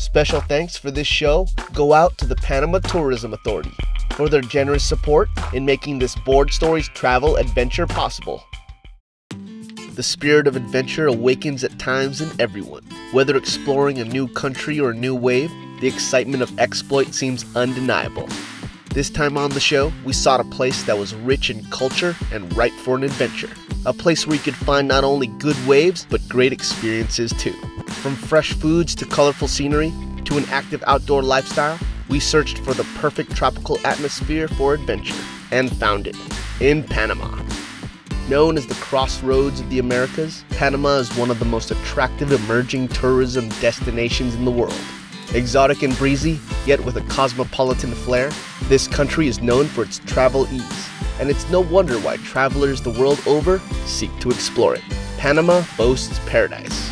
Special thanks for this show go out to the Panama Tourism Authority for their generous support in making this Board Stories travel adventure possible. The spirit of adventure awakens at times in everyone. Whether exploring a new country or a new wave, the excitement of exploit seems undeniable. This time on the show, we sought a place that was rich in culture and ripe for an adventure. A place where you could find not only good waves, but great experiences too. From fresh foods to colorful scenery to an active outdoor lifestyle, we searched for the perfect tropical atmosphere for adventure and found it in Panama. Known as the Crossroads of the Americas, Panama is one of the most attractive emerging tourism destinations in the world. Exotic and breezy, yet with a cosmopolitan flair, this country is known for its travel ease, and it's no wonder why travelers the world over seek to explore it. Panama boasts paradise.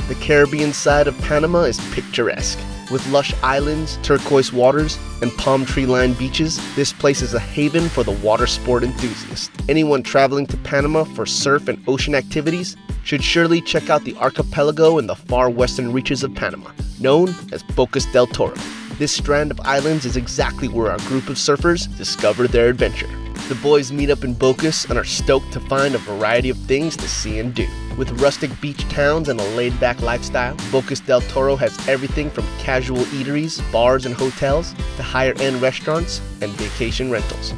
The Caribbean side of Panama is picturesque. With lush islands, turquoise waters, and palm tree-lined beaches, this place is a haven for the water sport enthusiast. Anyone traveling to Panama for surf and ocean activities should surely check out the archipelago in the far western reaches of Panama, known as Bocas del Toro. This strand of islands is exactly where our group of surfers discovered their adventure. The boys meet up in Bocas and are stoked to find a variety of things to see and do. With rustic beach towns and a laid-back lifestyle, Bocas del Toro has everything from casual eateries, bars, and hotels to higher-end restaurants and vacation rentals.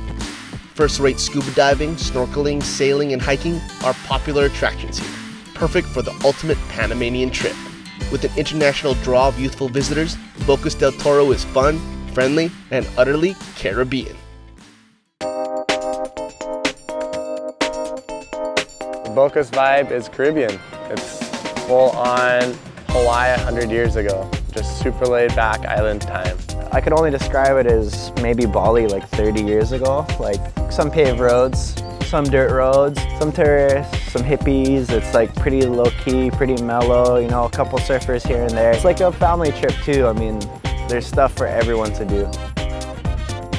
First-rate scuba diving, snorkeling, sailing, and hiking are popular attractions here, perfect for the ultimate Panamanian trip. With an international draw of youthful visitors, Bocas del Toro is fun, friendly, and utterly Caribbean. Bocas vibe is Caribbean. It's full on Hawaii 100 years ago. Just super laid back island time. I could only describe it as maybe Bali like 30 years ago. Like some paved roads, some dirt roads, some tourists, some hippies. It's like pretty low key, pretty mellow, you know, a couple surfers here and there. It's like a family trip too. I mean, there's stuff for everyone to do.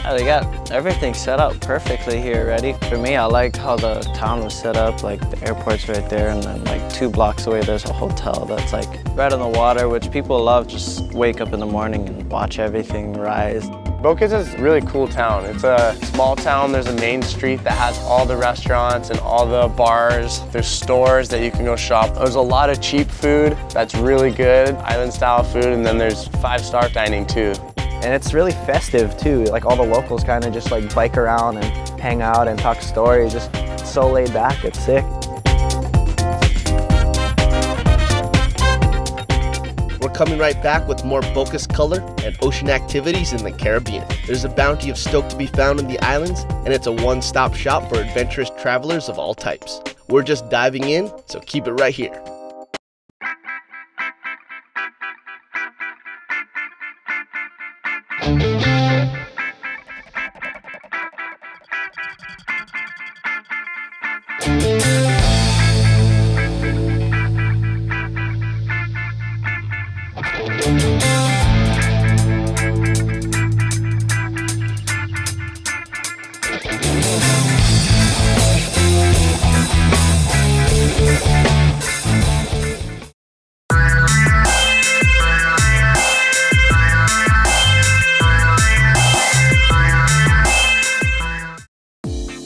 They got everything set up perfectly here already. For me, I like how the town was set up, like the airport's right there, and then like 2 blocks away there's a hotel that's like right on the water, which people love. Just wake up in the morning and watch everything rise. Bocas is a really cool town. It's a small town. There's a main street that has all the restaurants and all the bars. There's stores that you can go shop. There's a lot of cheap food that's really good, island style food, and then there's 5-star dining too. And it's really festive too. Like all the locals kind of just like bike around and hang out and talk stories. Just so laid back, it's sick. We're coming right back with more Bocas color and ocean activities in the Caribbean. There's a bounty of stoke to be found in the islands, and it's a one-stop shop for adventurous travelers of all types. We're just diving in, so keep it right here.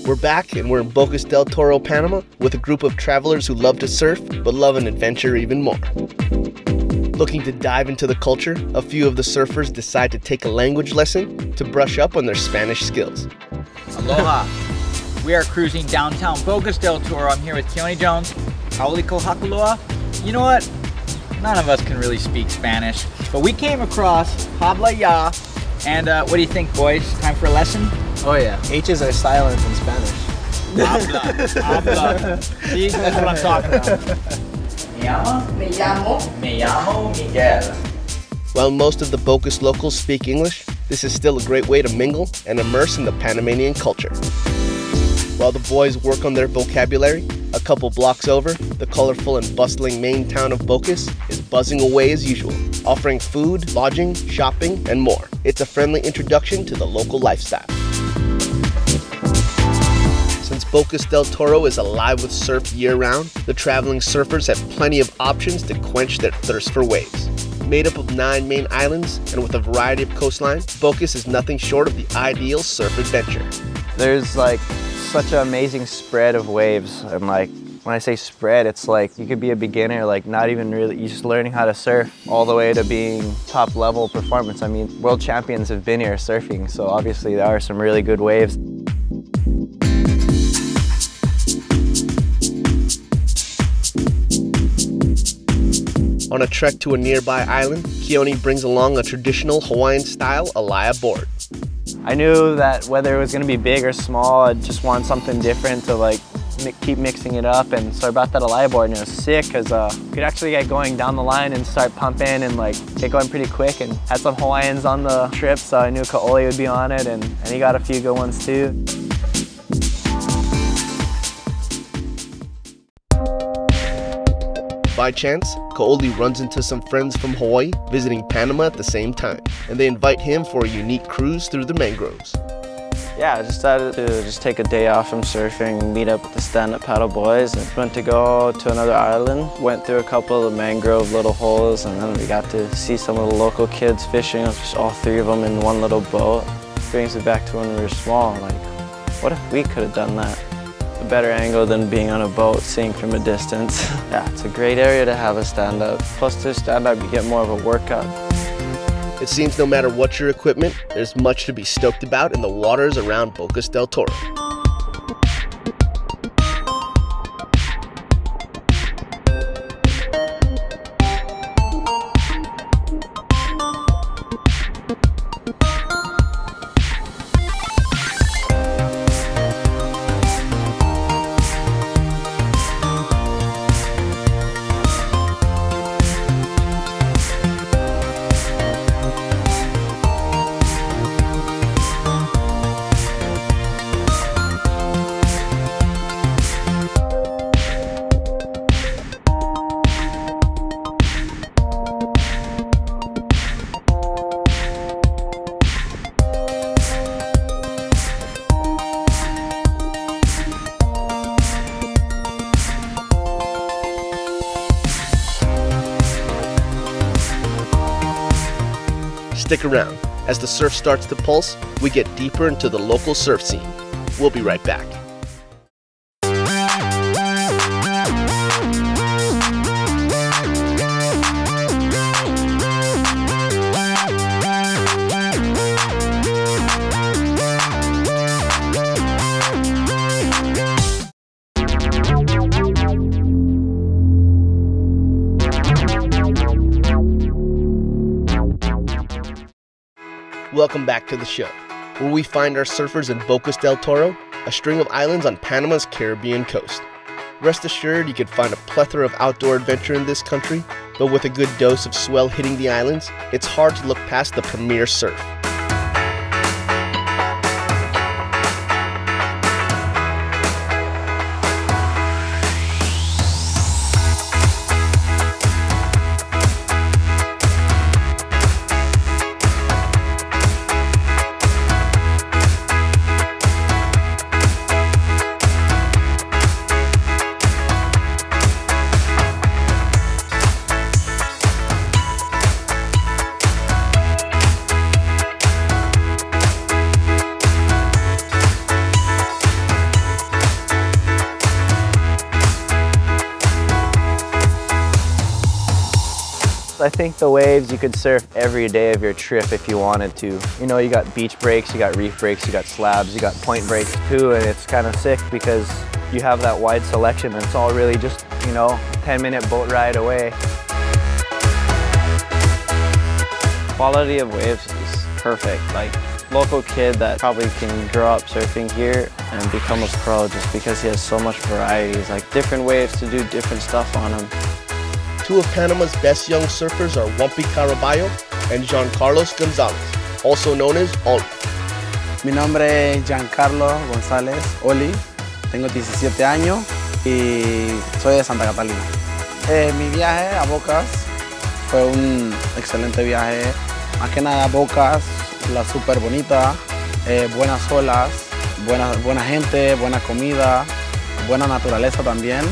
We're back and we're in Bocas del Toro, Panama, with a group of travelers who love to surf, but love an adventure even more. Looking to dive into the culture, a few of the surfers decide to take a language lesson to brush up on their Spanish skills. Aloha. We are cruising downtown Bocas del Toro. I'm here with Keone Jones. Hauliko Hakuloa. You know what? None of us can really speak Spanish, but we came across Habla Ya. And what do you think, boys? Time for a lesson? Oh yeah, H's are silent in Spanish. Habla. See, that's what I'm talking about. Me llamo Miguel. While most of the Bocas locals speak English, this is still a great way to mingle and immerse in the Panamanian culture. While the boys work on their vocabulary, a couple blocks over, the colorful and bustling main town of Bocas is buzzing away as usual, offering food, lodging, shopping, and more. It's a friendly introduction to the local lifestyle. Since Bocas del Toro is alive with surf year-round, the traveling surfers have plenty of options to quench their thirst for waves. Made up of 9 main islands and with a variety of coastline, Bocas is nothing short of the ideal surf adventure. There's like such an amazing spread of waves, and like when I say spread, it's like you could be a beginner, like not even really, you're just learning how to surf, all the way to being top level performance. I mean, world champions have been here surfing, so obviously there are some really good waves. On a trek to a nearby island, Keone brings along a traditional Hawaiian-style alaya board. I knew that whether it was going to be big or small, I just wanted something different to like keep mixing it up, and so I brought that alaya board, and it was sick because you could actually get going down the line and start pumping and like get going pretty quick, and had some Hawaiians on the trip, so I knew Kaoli would be on it, and he got a few good ones too. By chance, Kaoli runs into some friends from Hawaii visiting Panama at the same time, and they invite him for a unique cruise through the mangroves. Yeah, I decided to just take a day off from surfing, meet up with the stand-up paddle boys, and went to go to another island. Went through a couple of the mangrove little holes, and then we got to see some of the local kids fishing, just all 3 of them in one little boat. Brings me back to when we were small, like, what if we could have done that? A better angle than being on a boat, seeing from a distance. Yeah, it's a great area to have a stand-up. Plus to stand-up, you get more of a workout. It seems no matter what your equipment, there's much to be stoked about in the waters around Bocas del Toro. Stick around. As the surf starts to pulse, we get deeper into the local surf scene. We'll be right back. Welcome back to the show, where we find our surfers in Bocas del Toro, a string of islands on Panama's Caribbean coast. Rest assured you can find a plethora of outdoor adventure in this country, but with a good dose of swell hitting the islands, it's hard to look past the premier surf. I think the waves, you could surf every day of your trip if you wanted to. You know, you got beach breaks, you got reef breaks, you got slabs, you got point breaks too, and it's kind of sick because you have that wide selection and it's all really just, you know, a 10-minute boat ride away. Quality of waves is perfect. Like, local kid that probably can grow up surfing here and become a pro just because he has so much variety. It's like different waves to do different stuff on them. 2 of Panama's best young surfers are Wampi Caraballo and Giancarlos Gonzalez, also known as Oli. Mi nombre es Giancarlo González Oli, tengo 17 años y soy de Santa Catalina. Mi viaje a Bocas fue un excelente viaje. Más que nada Bocas, la súper bonita, buenas olas, buena gente, buena comida, buena naturaleza también.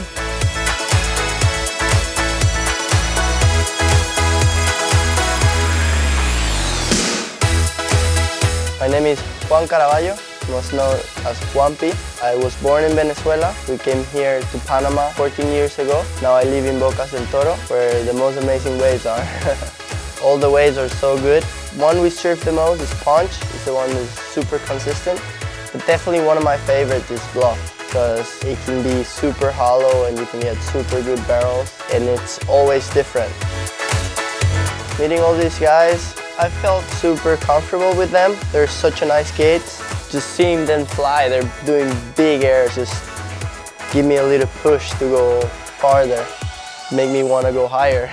name is Juan Caraballo, most known as Juanpi. I was born in Venezuela. We came here to Panama 14 years ago. Now I live in Bocas del Toro, where the most amazing waves are. All the waves are so good. One we surf the most is Punch. It's the one that's super consistent. But definitely one of my favorites is Bluff, because it can be super hollow and you can get super good barrels, and it's always different. Meeting all these guys, I felt super comfortable with them. They're such a nice kids. Just seeing them fly, they're doing big airs, just give me a little push to go farther, make me want to go higher.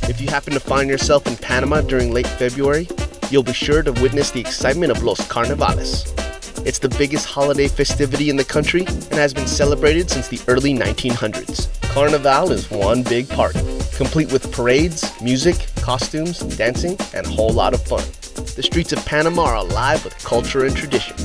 If you happen to find yourself in Panama during late February, you'll be sure to witness the excitement of Los Carnavales. It's the biggest holiday festivity in the country and has been celebrated since the early 1900s. Carnival is one big party, complete with parades, music, costumes, dancing, and a whole lot of fun. The streets of Panama are alive with culture and tradition.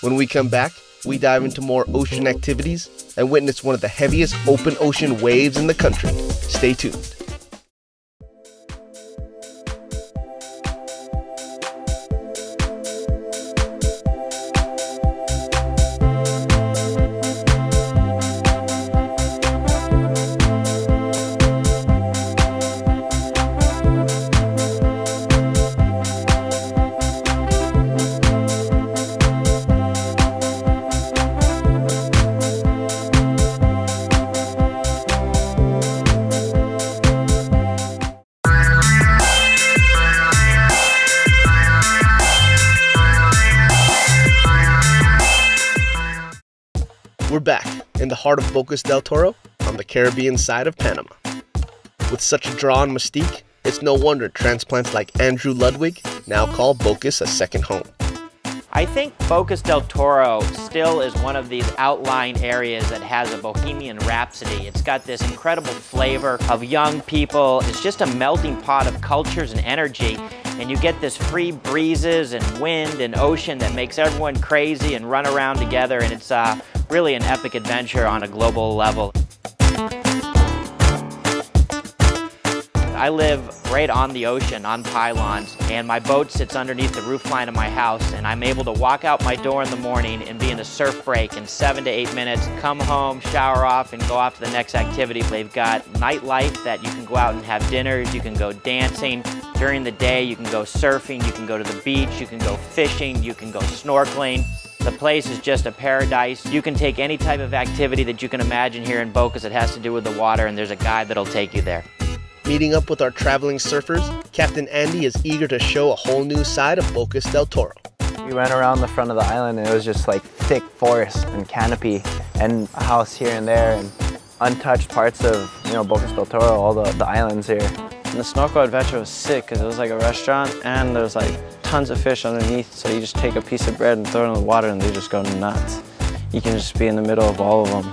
When we come back, we dive into more ocean activities and witness one of the heaviest open ocean waves in the country. Stay tuned. We're back in the heart of Bocas del Toro on the Caribbean side of Panama. With such a draw and mystique, it's no wonder transplants like Andrew Ludwig now call Bocas a second home. I think Bocas del Toro still is one of these outlying areas that has a bohemian rhapsody. It's got this incredible flavor of young people. It's just a melting pot of cultures and energy. And you get this free breezes and wind and ocean that makes everyone crazy and run around together. And it's really an epic adventure on a global level. I live right on the ocean, on pylons, and my boat sits underneath the roofline of my house, and I'm able to walk out my door in the morning and be in a surf break in 7 to 8 minutes, come home, shower off, and go off to the next activity. They've got nightlife that you can go out and have dinners, you can go dancing. During the day, you can go surfing, you can go to the beach, you can go fishing, you can go snorkeling. The place is just a paradise. You can take any type of activity that you can imagine here in Bocas that has to do with the water, and there's a guide that'll take you there. Meeting up with our traveling surfers, Captain Andy is eager to show a whole new side of Bocas del Toro. We went around the front of the island and it was just like thick forest and canopy and a house here and there and untouched parts of, Bocas del Toro, all the islands here. And the snorkel adventure was sick because it was like a restaurant and there's like tons of fish underneath, so you just take a piece of bread and throw it in the water and they just go nuts. You can just be in the middle of all of them.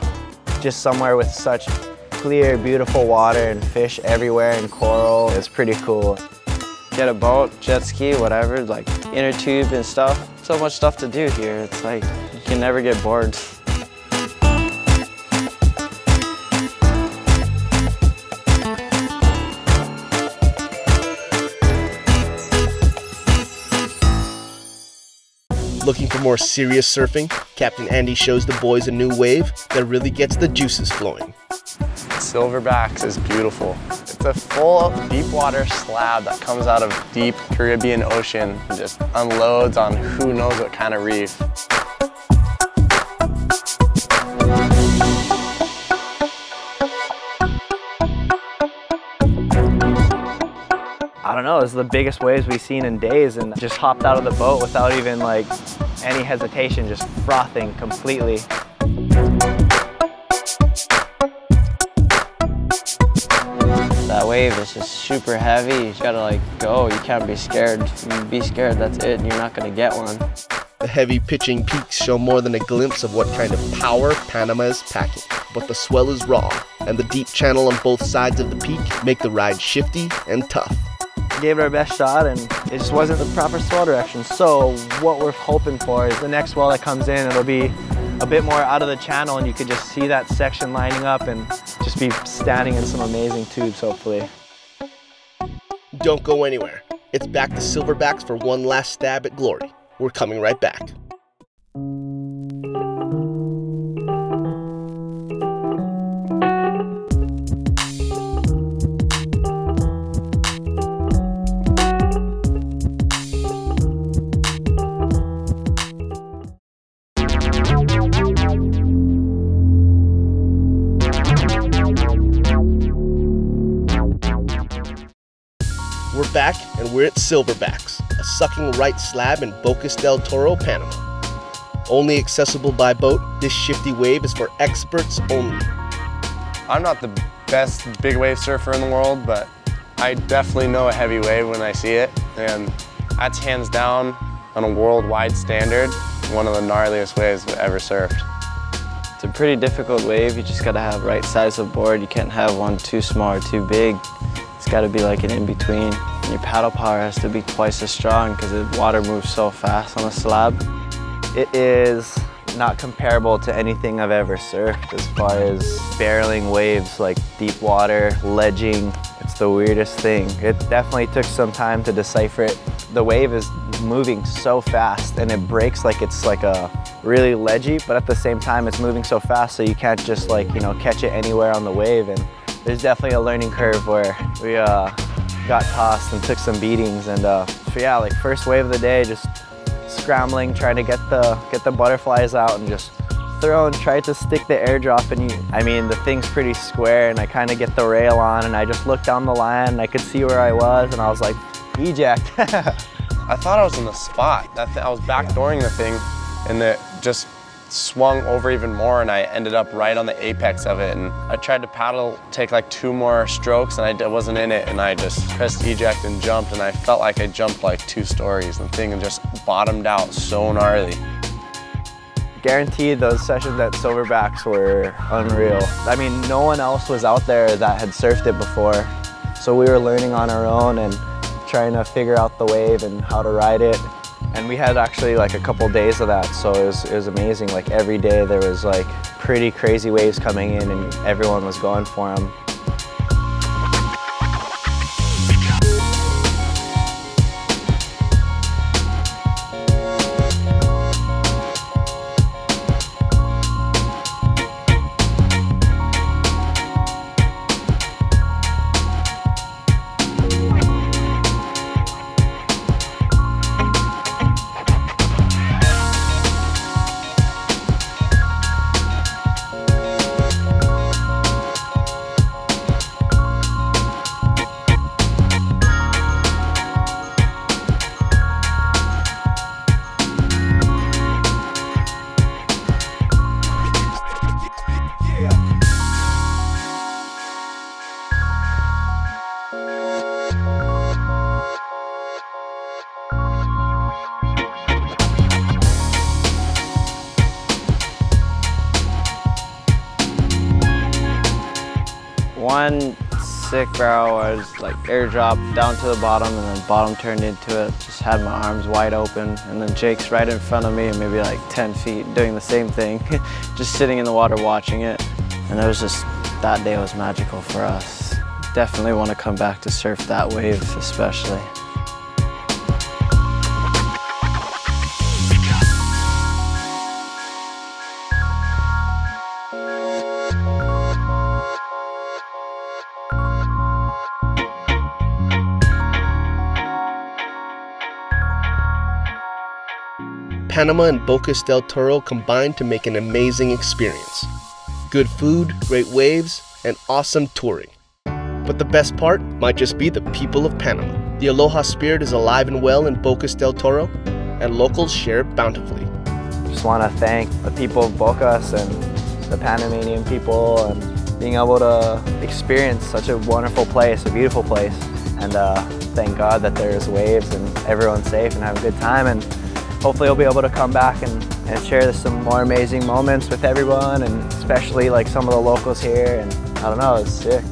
Just somewhere with such clear, beautiful water and fish everywhere and coral. It's pretty cool. Get a boat, jet ski, whatever, like inner tube and stuff. So much stuff to do here. It's like you can never get bored. Looking for more serious surfing? Captain Andy shows the boys a new wave that really gets the juices flowing. Silverbacks is beautiful. It's a full deep water slab that comes out of deep Caribbean Ocean and just unloads on who knows what kind of reef. I don't know, it's the biggest waves we've seen in days and just hopped out of the boat without even like any hesitation, just frothing completely. That wave is just super heavy. You just gotta like go. You can't be scared. If you be scared, that's it. You're not gonna get one. The heavy pitching peaks show more than a glimpse of what kind of power Panama is packing. But the swell is raw, and the deep channel on both sides of the peak make the ride shifty and tough. gave it our best shot and it just wasn't the proper swell direction. So what we're hoping for is the next swell that comes in, it'll be a bit more out of the channel and you could just see that section lining up and just be standing in some amazing tubes, hopefully. Don't go anywhere. It's back to silverbacks for one last stab at glory. We're coming right back. We're back and we're at Silverbacks, a sucking right slab in Bocas del Toro, Panama. Only accessible by boat, this shifty wave is for experts only. I'm not the best big wave surfer in the world, but I definitely know a heavy wave when I see it, and that's hands down, on a worldwide standard, one of the gnarliest waves I've ever surfed. It's a pretty difficult wave. You just gotta have right size of board. You can't have one too small or too big. It's gotta be like an in-between. And your paddle power has to be twice as strong because the water moves so fast on a slab. It is not comparable to anything I've ever surfed as far as barreling waves, like deep water, ledging. It's the weirdest thing. It definitely took some time to decipher it. The wave is moving so fast and it breaks like it's like a really ledgy, but at the same time it's moving so fast so you can't just like, you know, catch it anywhere on the wave. And there's definitely a learning curve where we got tossed and took some beatings. And so yeah, like first wave of the day, just scrambling, trying to get the butterflies out and just throw and try to stick the airdrop. And I mean, the thing's pretty square and I kind of get the rail on and I just looked down the line and I could see where I was and I was like, eject. I thought I was in the spot. I was backdooring the thing and it just swung over even more and I ended up right on the apex of it. And I tried to paddle, take like 2 more strokes and I wasn't in it and I just pressed eject and jumped and I felt like I jumped like 2 stories. The thing just bottomed out so gnarly. Guaranteed those sessions at Silverbacks were unreal. I mean, no one else was out there that had surfed it before. So we were learning on our own and trying to figure out the wave and how to ride it. And we had actually like a couple days of that, so it was amazing. Like every day there was like pretty crazy waves coming in and everyone was going for them. One sick barrel was like airdrop down to the bottom and then bottom turned into it. Just had my arms wide open and then Jake's right in front of me and maybe like 10 feet doing the same thing. Just sitting in the water watching it. And it was just, that day was magical for us. Definitely want to come back to surf that wave especially. Panama and Bocas del Toro combined to make an amazing experience. Good food, great waves, and awesome touring. But the best part might just be the people of Panama. The aloha spirit is alive and well in Bocas del Toro, and locals share it bountifully. Just want to thank the people of Bocas and the Panamanian people and being able to experience such a wonderful place, a beautiful place. And thank God that there's waves and everyone's safe and have a good time. And hopefully we'll be able to come back and share some more amazing moments with everyone, and especially like some of the locals here. And I don't know, it's sick.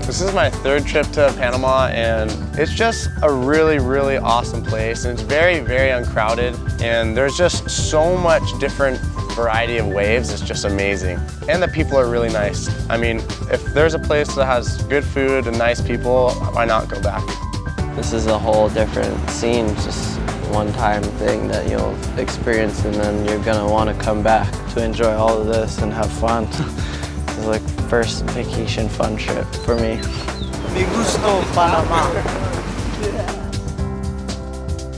This is my third trip to Panama, and it's just a really, really awesome place. And it's very, very uncrowded, and there's just so much different variety of waves. It's just amazing. And the people are really nice. I mean, if there's a place that has good food and nice people, why not go back? This is a whole different scene, just one-time thing that you'll experience, and then you're gonna want to come back to enjoy all of this and have fun. It's like first vacation fun trip for me. Me gusto Panama.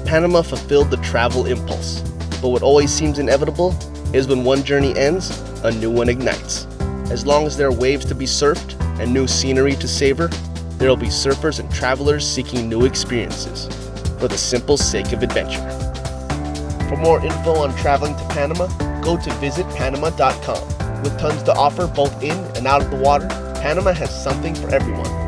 Panama fulfilled the travel impulse, but what always seems inevitable is when one journey ends, a new one ignites. As long as there are waves to be surfed and new scenery to savor, there will be surfers and travelers seeking new experiences for the simple sake of adventure. For more info on traveling to Panama, go to visitpanama.com. With tons to offer both in and out of the water, Panama has something for everyone.